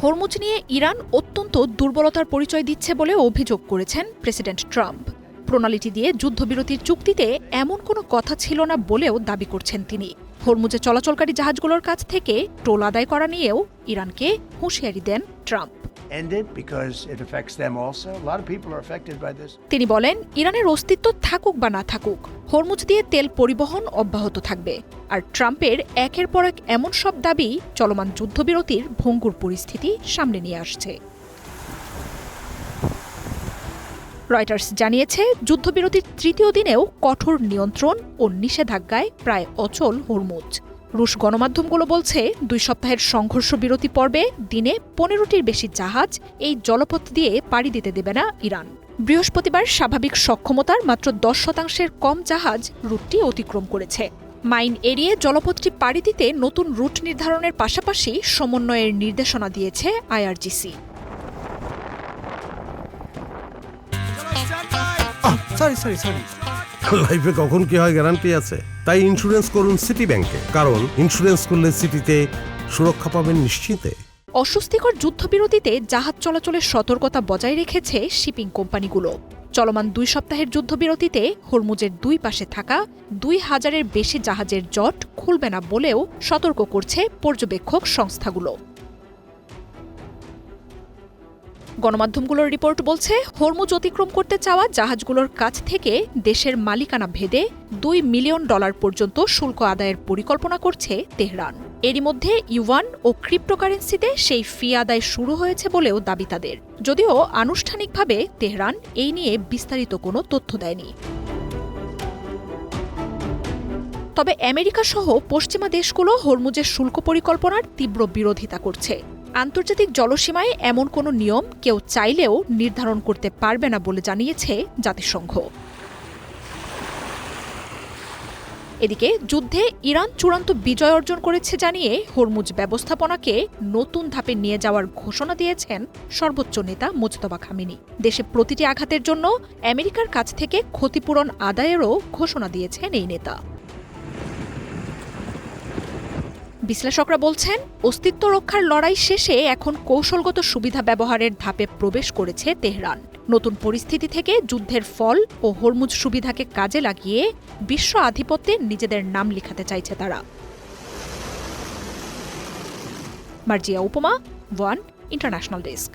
Hormuz নিয়ে Iran অত্যন্ত দুর্বলতার পরিচয় দিচ্ছে বলে অভিযোগ করেছেন প্রেসিডেন্ট ট্রাম্প। প্রণালীটি দিয়ে যুদ্ধবিরতির চুক্তিতে এমন কোনো কথা ছিল না বলেও দাবি করছেন তিনি। হরমুজে চলাচলকারী জাহাজগুলোর কাছ থেকে টোল আদায় করা নিয়েও ইরানকে হুঁশিয়ারি দেন ট্রাম্প। তিনি বলেন, ইরানের অস্তিত্ব থাকুক বা না থাকুক, হরমুজ দিয়ে তেল পরিবহন অব্যাহত থাকবে। আর ট্রাম্পের একের পর এক এমন সব দাবি চলমান যুদ্ধবিরতির ভঙ্গুর পরিস্থিতি সামনে নিয়ে আসছে। রয়টার্স জানিয়েছে, যুদ্ধবিরতির তৃতীয় দিনেও কঠোর নিয়ন্ত্রণ ও নিষেধাজ্ঞায় প্রায় অচল হরমুজ। রুশ গণমাধ্যমগুলো বলছে, 2 সপ্তাহের সংঘর্ষ বিরতি পর্বে দিনে 15টির বেশি জাহাজ এই জলপথ দিয়ে পাড়ি দিতে দেবে না ইরান। বৃহস্পতিবার স্বাভাবিক সক্ষমতার মাত্র 10% কম জাহাজ রুটটি অতিক্রম করেছে। মাইন এড়িয়ে জলপথটি পাড়ি দিতে নতুন রুট নির্ধারণের পাশাপাশি সমন্বয়ের নির্দেশনা দিয়েছে আইআরজিসি। লাইফে কখন কি হয় গ্যারান্টি আছে, তাই ইন্স্যুরেন্স করুন সিটি ব্যাংকে, কারণ ইন্স্যুরেন্স করলে সিটিতে সুরক্ষা পাবেন নিশ্চিন্তে। অস্বস্তিকর যুদ্ধবিরতিতে জাহাজ চলাচলের সতর্কতা বজায় রেখেছে শিপিং কোম্পানিগুলো। চলমান 2 সপ্তাহের যুদ্ধবিরতিতে হরমুজের 2 পাশে থাকা 2000-এর বেশি জাহাজের জট খুলবে না বলেও সতর্ক করছে পর্যবেক্ষক সংস্থাগুলো। গণমাধ্যমগুলোর রিপোর্ট বলছে, হরমুজ অতিক্রম করতে চাওয়া জাহাজগুলোর কাছ থেকে দেশের মালিকানা ভেদে $2 মিলিয়ন পর্যন্ত শুল্ক আদায়ের পরিকল্পনা করছে তেহরান। এরই মধ্যে ইউয়ান ও ক্রিপ্টোকারেন্সিতে সেই ফি আদায় শুরু হয়েছে বলেও দাবি তাদের, যদিও আনুষ্ঠানিকভাবে তেহরান এই নিয়ে বিস্তারিত কোনো তথ্য দেয়নি। তবে আমেরিকা সহ পশ্চিমা দেশগুলো হরমুজের শুল্ক পরিকল্পনার তীব্র বিরোধিতা করছে। আন্তর্জাতিক জলসীমায় এমন কোনো নিয়ম কেউ চাইলেও নির্ধারণ করতে পারবে না বলে জানিয়েছে জাতিসংঘ। এদিকে যুদ্ধে ইরান চূড়ান্ত বিজয় অর্জন করেছে জানিয়ে হরমুজ ব্যবস্থাপনাকে নতুন ধাপে নিয়ে যাওয়ার ঘোষণা দিয়েছেন সর্বোচ্চ নেতা মুজতবা খামেনি। দেশে প্রতিটি আঘাতের জন্য আমেরিকার কাছ থেকে ক্ষতিপূরণ আদায়েরও ঘোষণা দিয়েছেন এই নেতা। বিশ্লেষকরা বলছেন, অস্তিত্ব রক্ষার লড়াই শেষে এখন কৌশলগত সুবিধা ব্যবহারের ধাপে প্রবেশ করেছে তেহরান। নতুন পরিস্থিতি থেকে যুদ্ধের ফল ও হরমুজ সুবিধাকে কাজে লাগিয়ে বিশ্ব আধিপত্যে নিজেদের নাম লিখাতে চাইছে তারা। মার্জিয়া উপমা, ওয়ান ইন্টারন্যাশনাল ডেস্ক।